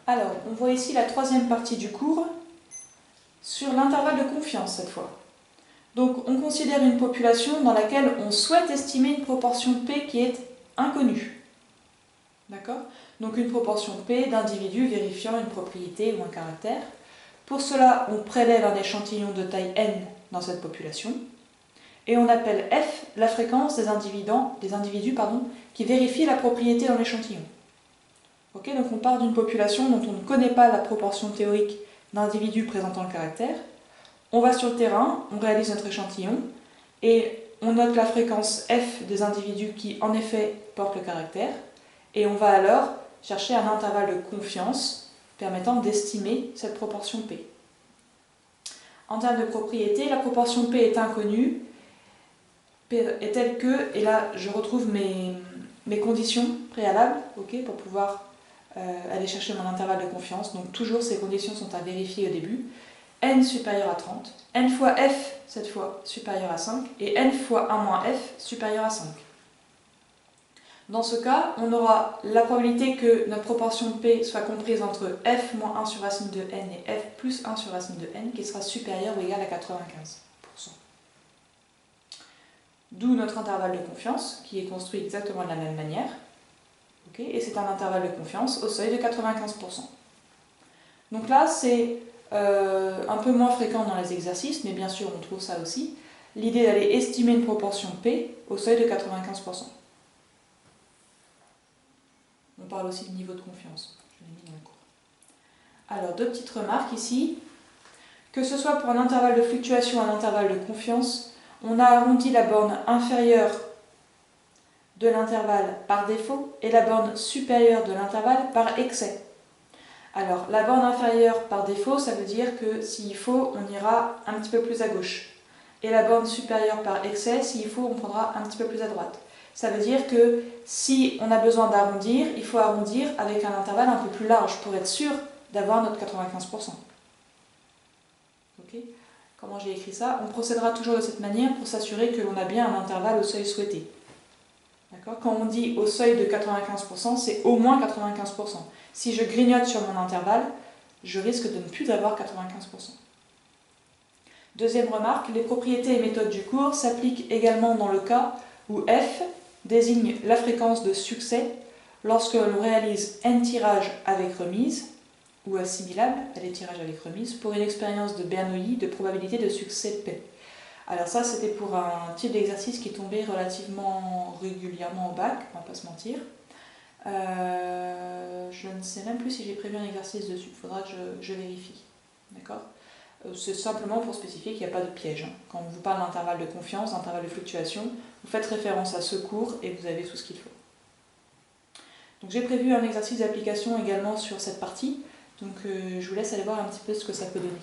Alors, on voit ici la troisième partie du cours sur l'intervalle de confiance cette fois. Donc, on considère une population dans laquelle on souhaite estimer une proportion P qui est inconnue. D'accord? Donc, une proportion P d'individus vérifiant une propriété ou un caractère. Pour cela, on prélève un échantillon de taille n dans cette population. Et on appelle F la fréquence des individus qui vérifient la propriété dans l'échantillon. Okay, donc on part d'une population dont on ne connaît pas la proportion théorique d'individus présentant le caractère. On va sur le terrain, on réalise notre échantillon et on note la fréquence F des individus qui en effet portent le caractère et on va alors chercher un intervalle de confiance permettant d'estimer cette proportion P. En termes de propriété, la proportion P est inconnue, P est telle que, et là je retrouve mes conditions préalables pour pouvoir aller chercher mon intervalle de confiance. Donc toujours ces conditions sont à vérifier au début. N supérieur à 30, N fois F cette fois supérieur à 5 et N fois 1 moins F supérieur à 5. Dans ce cas, on aura la probabilité que notre proportion P soit comprise entre F moins 1 sur racine de N et F plus 1 sur racine de N qui sera supérieure ou égale à 95%. D'où notre intervalle de confiance qui est construit exactement de la même manière. Et c'est un intervalle de confiance au seuil de 95%. Donc là, c'est un peu moins fréquent dans les exercices, mais bien sûr, on trouve ça aussi. L'idée d'aller estimer une proportion P au seuil de 95%. On parle aussi de niveau de confiance. Je l'ai mis dans le cours. Alors, deux petites remarques ici. Que ce soit pour un intervalle de fluctuation ou un intervalle de confiance, on a arrondi la borne inférieure de l'intervalle par défaut et la borne supérieure de l'intervalle par excès. Alors, la borne inférieure par défaut, ça veut dire que s'il faut, on ira un petit peu plus à gauche. Et la borne supérieure par excès, s'il faut, on prendra un petit peu plus à droite. Ça veut dire que si on a besoin d'arrondir, il faut arrondir avec un intervalle un peu plus large pour être sûr d'avoir notre 95%. Comment j'ai écrit ça? On procédera toujours de cette manière pour s'assurer que l'on a bien un intervalle au seuil souhaité. Quand on dit au seuil de 95%, c'est au moins 95%. Si je grignote sur mon intervalle, je risque de ne plus avoir 95%. Deuxième remarque, les propriétés et méthodes du cours s'appliquent également dans le cas où F désigne la fréquence de succès lorsque l'on réalise n tirages avec remise, ou assimilable à des tirages avec remise, pour une expérience de Bernoulli de probabilité de succès P. Alors ça, c'était pour un type d'exercice qui tombait relativement régulièrement au bac, on va pas se mentir. Je ne sais même plus si j'ai prévu un exercice dessus, il faudra que je vérifie. D'accord ? C'est simplement pour spécifier qu'il n'y a pas de piège. Quand on vous parle d'intervalle de confiance, d'intervalle de fluctuation, vous faites référence à ce cours et vous avez tout ce qu'il faut. Donc j'ai prévu un exercice d'application également sur cette partie, donc je vous laisse aller voir un petit peu ce que ça peut donner.